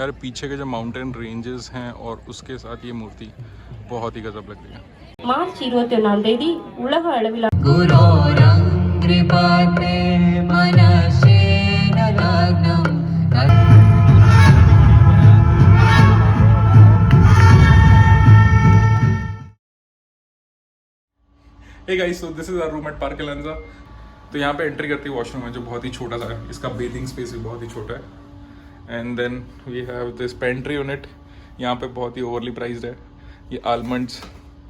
यार पीछे के जो माउंटेन रेंजेस हैं और उसके साथ ये मूर्ति बहुत ही गजब लग रही है। மார்ச் 21ஆம் தேதி உலக அளவில் Hey guys, so this is our room at Park Alanza। तो यहाँ पे एंट्री करती है वॉशरूम है जो बहुत ही छोटा सा है, इसका बेथिंग स्पेस भी बहुत ही छोटा है। And then we have this pantry unit, यहाँ पे बहुत ही ओवरली प्राइस्ड है। ये आलमंड्स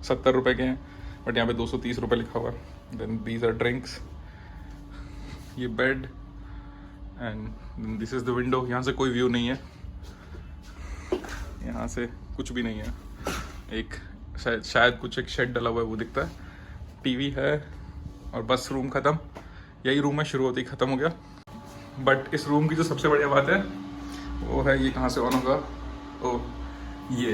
70 रुपये के हैं, बट यहाँ पे 230 रुपये लिखा हुआ है। देन दीज आर ड्रिंक्स, ये bed and this is the window. यहाँ से कोई व्यू नहीं है, यहाँ से कुछ भी नहीं है। एक शायद कुछ एक शेड डला हुआ है वो दिखता है, टीवी है और बस रूम ख़त्म। यही रूम है, शुरू होते ही ख़त्म हो गया। बट इस रूम की जो सबसे बढ़िया बात है वो है ये कहाँ से ऑन होगा। ओ ये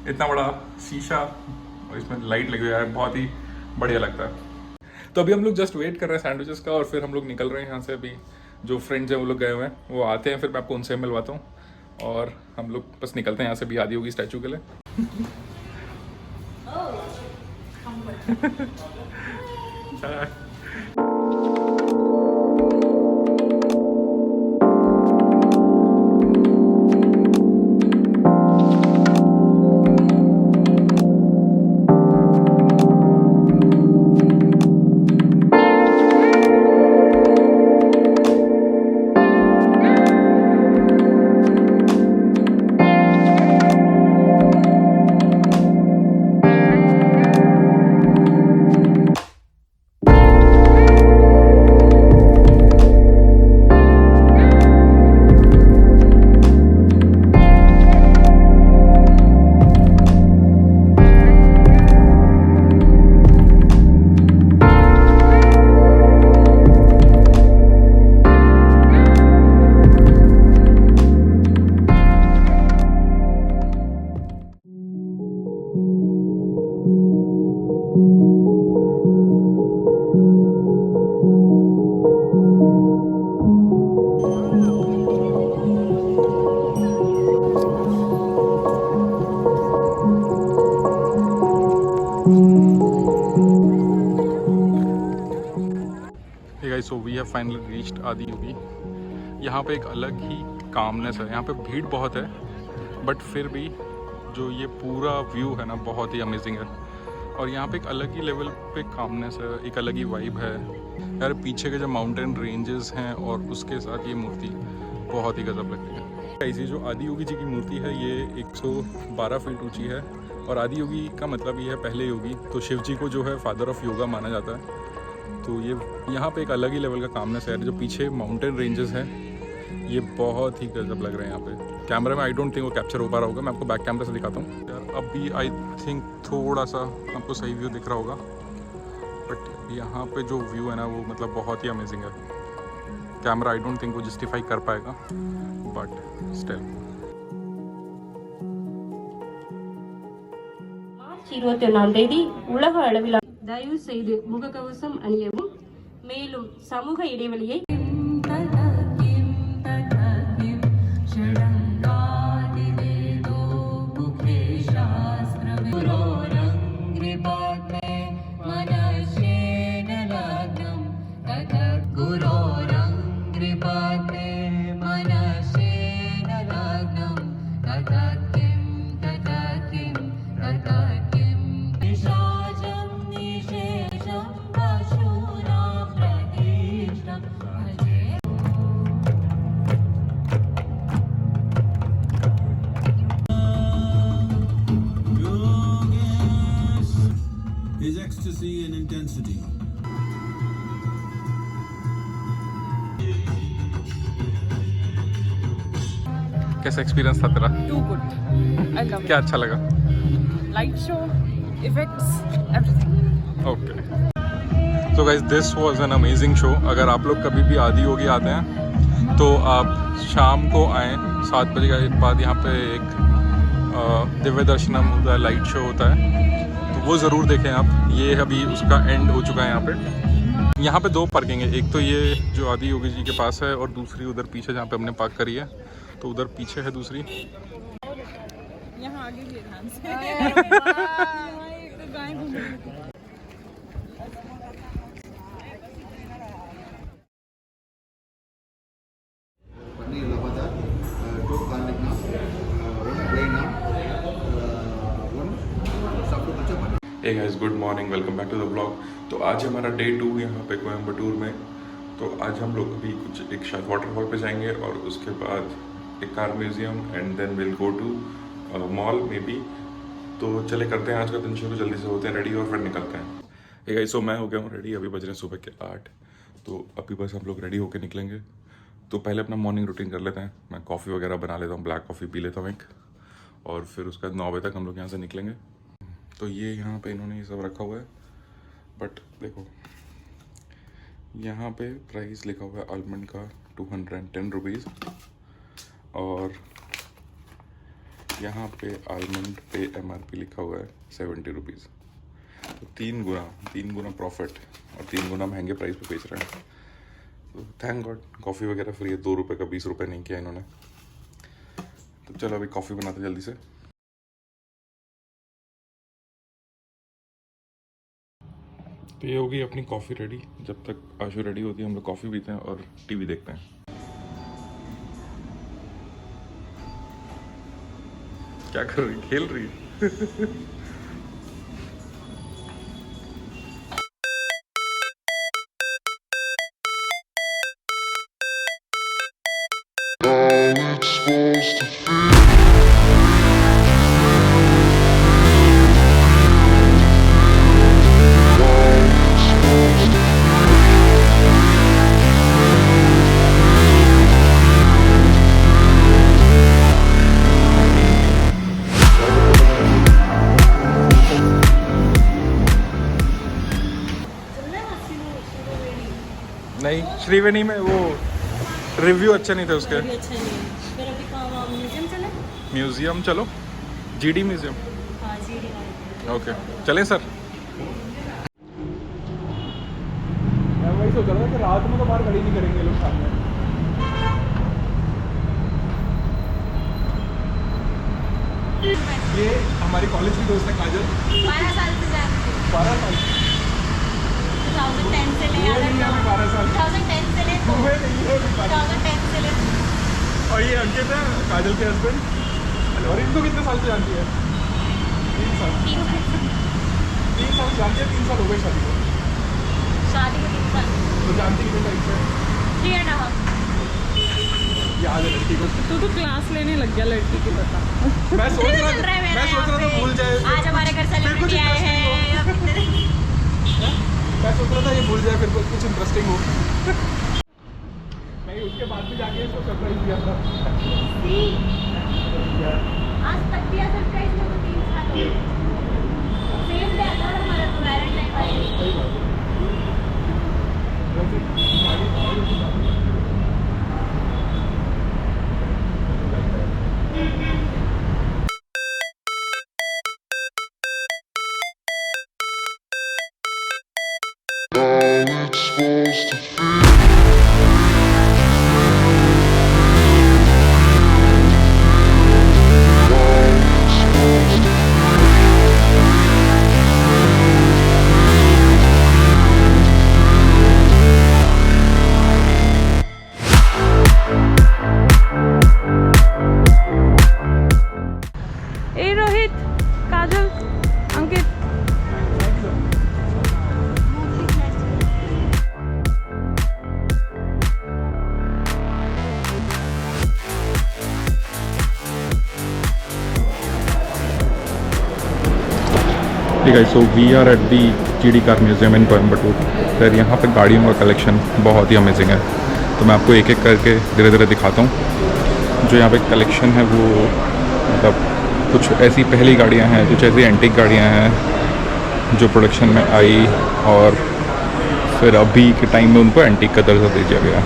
इतना बड़ा शीशा और इसमें लाइट लगी हुई है, बहुत ही बढ़िया लगता है। तो अभी हम लोग जस्ट वेट कर रहे हैं सैंडविचेस का और फिर हम लोग निकल रहे हैं यहाँ से। अभी जो फ्रेंड्स हैं वो लोग गए हुए हैं, वो आते हैं फिर मैं आपको उनसे मिलवाता हूँ और हम लोग बस निकलते हैं यहाँ से भी आदि योगी स्टैचू के लिए। So we have finally reached Adi Yogi. यहाँ पे एक अलग ही कामनेस है, यहाँ पे भीड़ बहुत है बट फिर भी जो ये पूरा व्यू है ना बहुत ही अमेजिंग है। और यहाँ पे एक अलग ही लेवल पे कामनेस है, एक अलग ही वाइब है। यार पीछे के जो माउंटेन रेंजेस हैं और उसके साथ ये मूर्ति बहुत ही गजब लगती है। ऐसी जो आदि योगी जी की मूर्ति है ये 112 फीट ऊँची है और आदि योगी का मतलब ये है पहले योगी। तो शिव जी को जो है फादर ऑफ योगा माना जाता है। तो ये यहाँ पे एक अलग ही लेवल का कामनेस है। जो पीछे माउंटेन रेंजेस हैं ये बहुत ही गजब लग रहे हैं। यहाँ पे कैमरे में आई डोंट थिंक वो कैप्चर हो पा रहा होगा, मैं आपको बैक कैमरे से दिखाता हूँ। यार अभी आई थिंक थोड़ा सा आपको सही व्यू दिख रहा होगा, बट यहाँ पे जो व्यू है ना वो मतलब बहुत ही अमेजिंग है। कैमरा आई डोंट थिंक वो जस्टिफाई कर पाएगा, बट स्टिल। மார்ச் 21ஆம் தேதி உலக அளவில் தயவு செய்து முகக்கவசம் அணியவும், மேலும் சமூக இடைவெளியை is ecstasy and intensity. कैसा एक्सपीरियंस था तेरा? Too good. I love क्या अच्छा लगा? it. Light show, effects, everything. Okay तो guys this was an amazing show. अगर आप लोग कभी भी आदि योगी आते हैं तो आप शाम को आएँ 7 बजे के बाद। यहाँ पे एक दिव्य दर्शनम होता है, लाइट शो होता है, तो वो ज़रूर देखें आप। ये अभी उसका एंड हो चुका है यहाँ पे। यहाँ पे 2 पार्किंग है, एक तो ये जो आदि योगी जी के पास है और दूसरी उधर पीछे जहाँ पे हमने पार्क करी है तो उधर पीछे है दूसरी। यहाँ आगे भी ध्यान से। यहाँ एक गाय घूम रही थी। पनीर लगातार 2 garlic naan, 1 plain naan, 1 stuffed kulcha paneer. Hey guys, good morning, welcome back to the blog. तो आज हमारा डे 2 यहाँ पे कोयम्बटूर में। तो आज हम लोग अभी कुछ एक शायद वाटरफॉल पे जाएंगे और उसके बाद एक car museum and then will go to mall maybe. तो चले करते हैं आज का दिन शुरू, जल्दी से होते हैं रेडी और फिर निकलते हैं। हे गाइस, सो मैं हो गया हूँ रेडी, अभी बज रहे हैं सुबह के 8। तो अभी बस हम लोग रेडी होकर निकलेंगे। तो पहले अपना मॉर्निंग रूटीन कर लेते हैं। मैं कॉफ़ी वगैरह बना लेता हूँ, ब्लैक कॉफ़ी पी लेता हूँ एक, और फिर उसके बाद 9 बजे तक हम लोग यहाँ से निकलेंगे। तो ये यहाँ पे इन्होंने ये सब रखा हुआ है, बट देखो यहाँ पे प्राइस लिखा हुआ है आलमंड का 210 रुपीज़, और यहाँ पे आलमंड पे MRP लिखा हुआ है 70 रुपीज़। तो 3 गुना प्रॉफिट और 3 गुना महंगे प्राइस पे बेच रहे हैं। तो थैंक गॉड कॉफ़ी वगैरह फ्री है, 2 रुपये का 20 रुपये नहीं किया इन्होंने। तो चलो अभी कॉफ़ी बनाते जल्दी से। तो ये होगी अपनी कॉफ़ी रेडी। जब तक आशु रेडी होती है हम लोग कॉफ़ी पीते हैं और टीवी देखते हैं। क्या कर रही, खेल रही है? नहीं, श्रीवेणी में वो रिव्यू अच्छे नहीं थे उसके। अच्छा नहीं है। फिर अभी कहाँ म्यूजियम चले? म्यूजियम चलो, GD म्यूजियम। हाँ जी। ओके चलें सर। मैं वही सोच रहा था कि रात में तो बाहर खड़ी नहीं करेंगे लोग सामने। ये हमारी कॉलेज की दोस्त है काजल। 12 साल से जानती हूँ। 12 साल 2010 से ले हुए नहीं है, 12 साल 2010 से ले हुए नहीं है अभी 12 2010 से ले। और ये अंकित है काजल के हस्बैंड। और इनको कितने साल से जानती है? 3 साल। 3 साल जानती है, 3 साल हो गए शादी को। शादी को 3 साल। तो जानती कितने टाइप से? 3.5। याद है लड़की को। तू तो क्लास लेने लग गया लड़की की, बता। मैं सोच रहा था भूल जाए। आज हमारे घर सेलिब्रिटी आए हैं। मैं सोच रहा था ये भूल जाए, फिर कुछ इंटरेस्टिंग हो। नहीं, उसके बाद भी जाके इसको सरप्राइज दिया था। आज तक दिया सरप्राइज में तो 3 साल हो गए। सेम डे था हमारा तो वैलेंटाइन वाला। ए रोहित, काजल, अंकित। ठीक है, so we are at the GD car museum in Coimbatore. फिर यहाँ पे गाड़ियों का कलेक्शन बहुत ही अमेजिंग है। तो मैं आपको एक एक करके धीरे धीरे दिखाता हूँ। जो यहाँ पे कलेक्शन है वो मतलब कुछ ऐसी पहली गाड़ियाँ हैं, कुछ ऐसी एंटीक गाड़ियाँ हैं जो प्रोडक्शन में आई और फिर अभी के टाइम में उनको एंटीक का दर्जा दे दिया गया।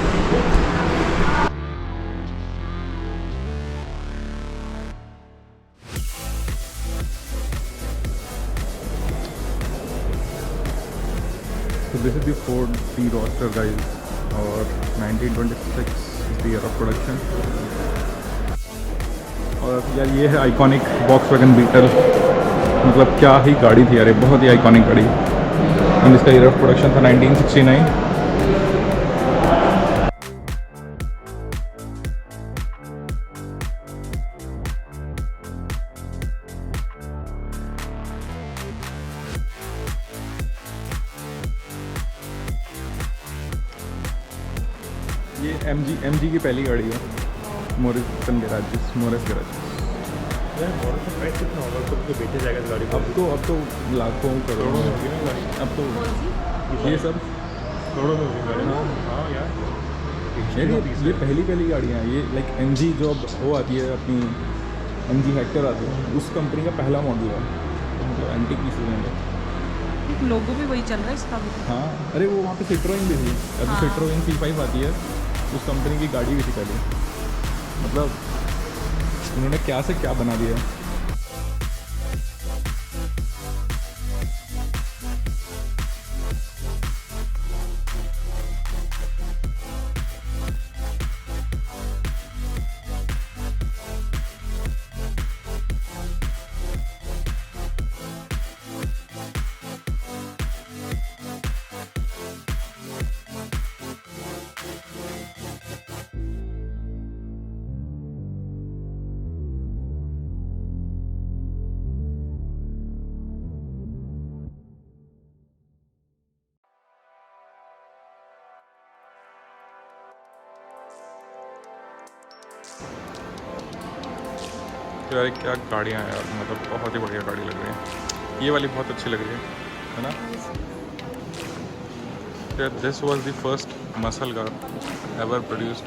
So this is the Ford T Roadster guys, और 1926 is the year of production. और यार ये है आइकॉनिक वॉक्सवैगन बीटल, मतलब क्या ही गाड़ी थी यार, ये बहुत ही आइकॉनिक गाड़ी। एंड इसका ईयर ऑफ प्रोडक्शन था 1969। ये MG की पहली गाड़ी है, मोरिस गैराज। बेचे जाएगा इस गाड़ी को। अब तो लाखों करोड़ों में होगी ना गाड़ी। अब तो ये सब करोड़ों में होगी गाड़ी। हाँ यार, ये पहली गाड़ियाँ हैं ये, लाइक MG जो अब वो आती है अपनी MG हेक्टर आती है, उस कंपनी का पहला मॉडल है, मतलब एंटीक पीसेस हैं। लोगो भी वही चल रहा है इसका भी। हाँ, अरे वो वहाँ पे सिट्रोइन भी थी, अभी सिट्रोइन C5 आती है, उस कंपनी की गाड़ी भी थी पहले। मतलब उन्होंने क्या से क्या बना दिया है। यार क्या गाड़ियाँ हैं यार, मतलब बहुत ही बढ़िया गाड़ी लग रही है। ये वाली बहुत अच्छी लग रही है ना। यार this was the first muscle car ever produced.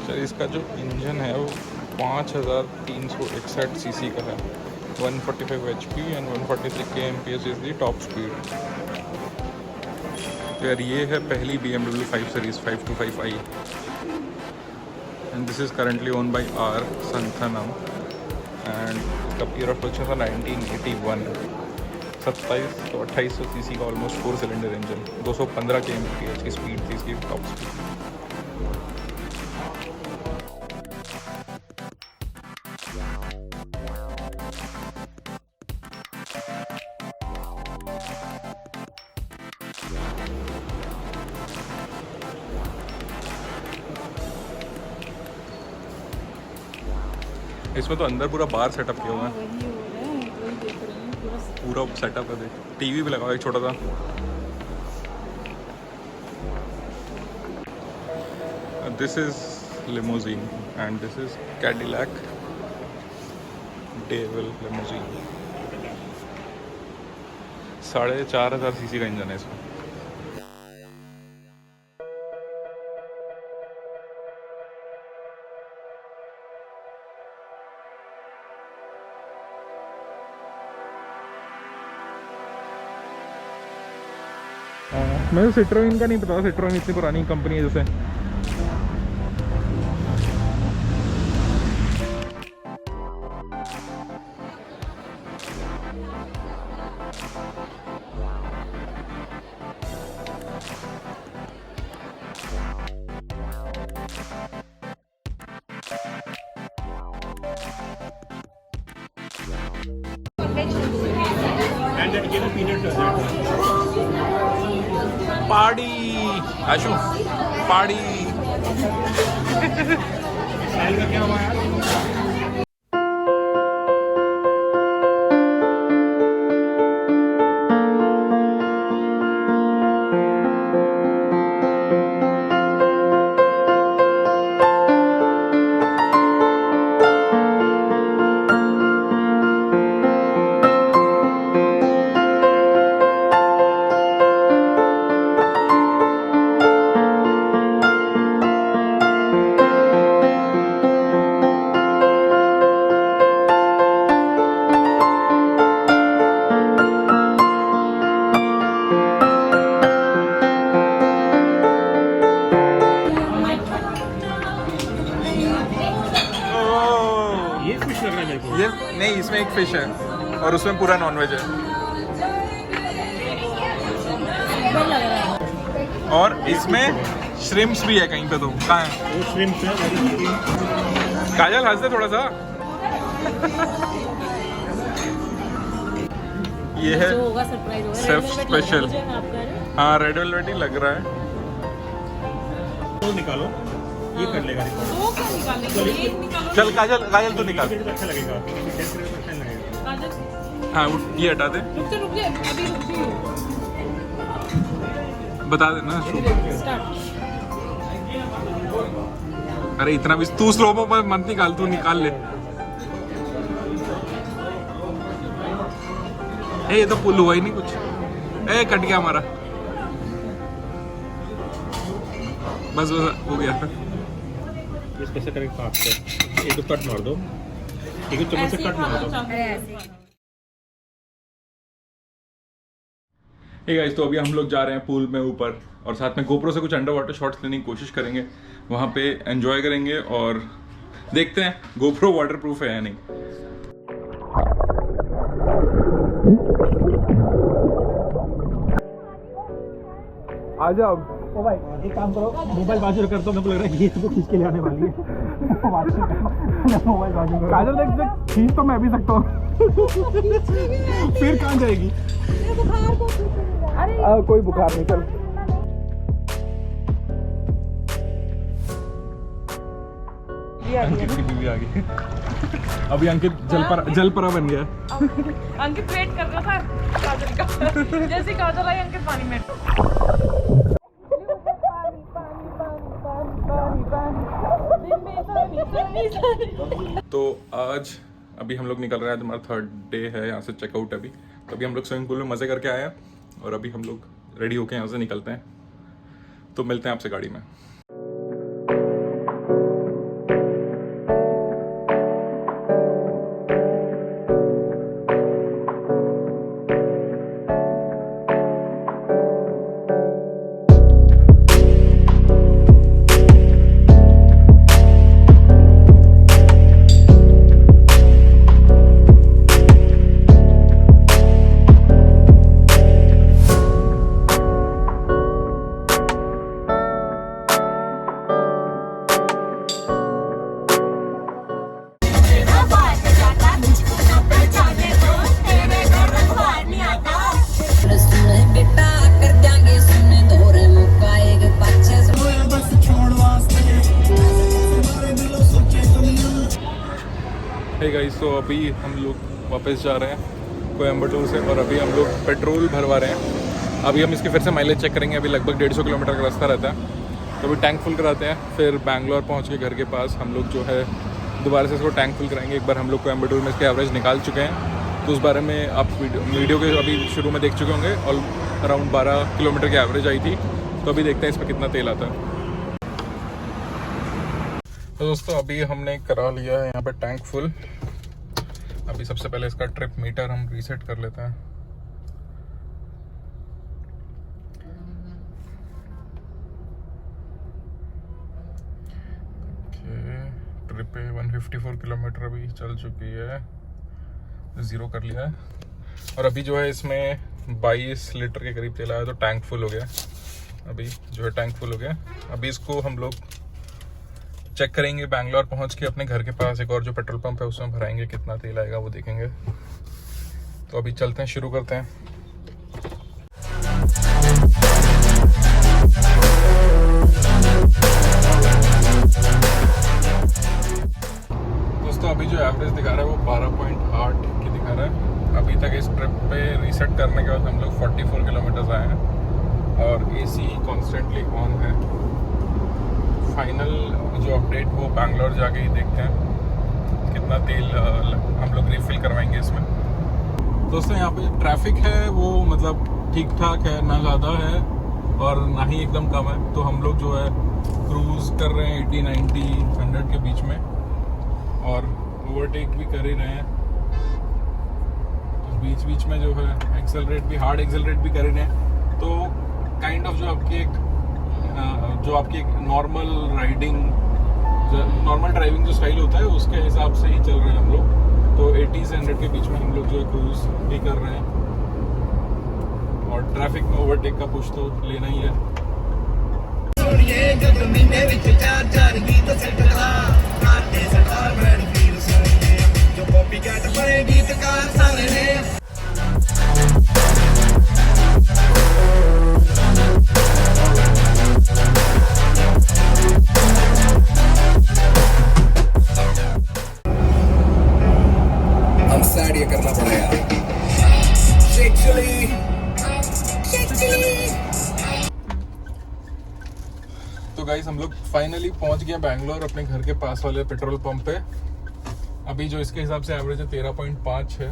Sir इसका जो इंजन है वो 5361 सीसी का है, 145 HP and 146 kmph is the top speed. तो यार ये है पहली BMW 5 Series 525i and this is currently own by R Santhanam and इसका ईयर ऑफ प्रोडक्शन था 1981। 2700 तो 2800 सीसी का ऑलमोस्ट 4 सिलेंडर इंजन, 215 kmph की स्पीड थी इसकी टॉप स्पीड। इसमें तो अंदर पूरा बार सेटअप किया हुआ है, वही हो रहा है, वही देख रही हूँ पूरा। पूरा सेटअप है। देख टीवी भी लगा हुआ है एक छोटा सा। This is limousine and this is Cadillac devil limousine. 4500 CC का इंजन है इसमें। मुझे सिट्रोइन का नहीं पता, सिट्रोइन इतनी पुरानी कंपनी है जैसे। And then give a peanut to that. Party Ashu party. Style का क्या हुआ यार? ये नहीं, इसमें एक फिश है और उसमें पूरा नॉनवेज है। और इसमें श्रिम्प्स भी है कहीं पे, तो कहाँ है? वो श्रिम्प्स है, काजल हंस दे थोड़ा सा। ये है जो होगा सरप्राइज होगा। Safe Red velvet special. लग रहा है मुझे आपका है। हाँ रेड वेलवेट ही लग रहा है। तो निकालो, ये कर लेगा रिकॉर्ड। दो क्या निकालेंगे? एक निकालो। चल काजल, काजल तो निकाल। तो अच्छा लगेगा, अच्छा लगेगा। काजल, हाँ ये हटा दे, रुक जा अभी रुक जी। बता देना। स्टार्ट। अरे इतना भी तू स्लो मो मत निकाल, तू निकाल ले। ये तो पुल हुआ ही नहीं कुछ। कट गया हमारा। बस हो गया। इस कैसे करेंगे काट के, एक तो कट मार दो, एक तो चम्मच से कट मार दो। हे गाइस, तो अभी हम लोग जा रहे हैं पूल में ऊपर और साथ में गोप्रो से कुछ अंडर वाटर शॉट्स लेने की कोशिश करेंगे। वहाँ पे एंजॉय करेंगे और देखते हैं गोप्रो वाटर प्रूफ है या नहीं। आ जाओ। ओ भाई एक काम करो, मोबाइल बाजू कर दो, मेरे को लग रहा है ये इसको खींच के ले आने वाली है। मोबाइल बाजू करो। काजल देख, खींच तो मैं भी सकता हूँ। फिर कहाँ जाएगी? कोई बुखार नहीं, चल। अंकित की बीवी आ गई। अभी अंकित जलपरा बन गया। अंकित वेट कर रहा था काजल का। जैसे काजल आई अंकित पानी में। तो आज अभी हम लोग निकल रहे हैं, हमारा 3rd डे है यहाँ से चेकआउट अभी। तो अभी हम लोग स्विमिंग पूल में मज़े करके आए हैं और अभी हम लोग रेडी होके यहाँ से निकलते हैं। तो मिलते हैं आपसे गाड़ी में। हे गाइस, तो अभी हम लोग वापस जा रहे हैं कोयम्बटूर से और अभी हम लोग पेट्रोल भरवा रहे हैं। अभी हम इसके फिर से माइलेज चेक करेंगे। अभी लगभग 150 किलोमीटर का रास्ता रहता है, तो अभी टैंक फुल कराते हैं। फिर बैंगलोर पहुंच के घर के पास हम लोग जो है दोबारा से इसको टैंक फुल कराएंगे। एक बार हम लोग कोयम्बटूर में इसके एवरेज निकाल चुके हैं, तो उस बारे में आप वीडियो के अभी शुरू में देख चुके होंगे। और अराउंड 12 किलोमीटर की एवरेज आई थी। तो अभी देखते हैं इसमें कितना तेल आता है। तो दोस्तों अभी हमने करा लिया है यहाँ पे टैंक फुल। अभी सबसे पहले इसका ट्रिप मीटर हम रीसेट कर लेते हैं। ट्रिप पे 154 किलोमीटर अभी चल चुकी है, 0 कर लिया है। और अभी जो है इसमें 22 लीटर के करीब तेल आया, तो टैंक फुल हो गया। अभी जो है टैंक फुल हो गया। अभी इसको हम लोग चेक करेंगे बैंगलोर पहुंच के अपने घर के पास एक और जो पेट्रोल पंप है उसमें भराएंगे, कितना तेल आएगा वो देखेंगे। तो अभी चलते हैं, शुरू करते हैं। दोस्तों अभी जो एवरेज दिखा रहा है वो 12.8 की दिखा रहा है। अभी तक इस ट्रिप पे रीसेट करने के बाद हम लोग 44 किलोमीटर आए हैं और एसी कॉन्स्टेंटली ऑन है। फाइनल जो अपडेट वो बैंगलोर जाके ही देखते हैं कितना तेल हम लोग रिफिल करवाएंगे इसमें। दोस्तों यहाँ पे ट्रैफिक है वो मतलब ठीक ठाक है, ना ज़्यादा है और ना ही एकदम कम है। तो हम लोग जो है क्रूज कर रहे हैं 80, 90, 100 के बीच में और ओवरटेक भी कर ही रहे हैं। तो बीच बीच में जो है एक्सेलरेट भी, हार्ड एक्सेलरेट भी कर ही रहे हैं। तो काइंड ऑफ जो आपकी एक नॉर्मल ड्राइविंग जो स्टाइल होता है उसके हिसाब से ही चल रहे हैं हम लोग। तो 80 से 100 के बीच में हम लोग जो है क्रूज भी कर रहे हैं और ट्रैफिक में ओवरटेक का पुश तो लेना ही है। हम सैड ये करना पड़ेगा शेक चिली तो गाइस हम लोग फाइनली पहुंच गए बैंगलोर अपने घर के पास वाले पेट्रोल पंप पे। अभी जो इसके हिसाब से एवरेज है 13.5 है।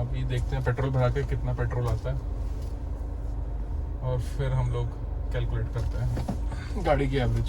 अभी देखते हैं पेट्रोल भरा के कितना पेट्रोल आता है और फिर हम लोग कैलकुलेट करते हैं गाड़ी की एवरेज।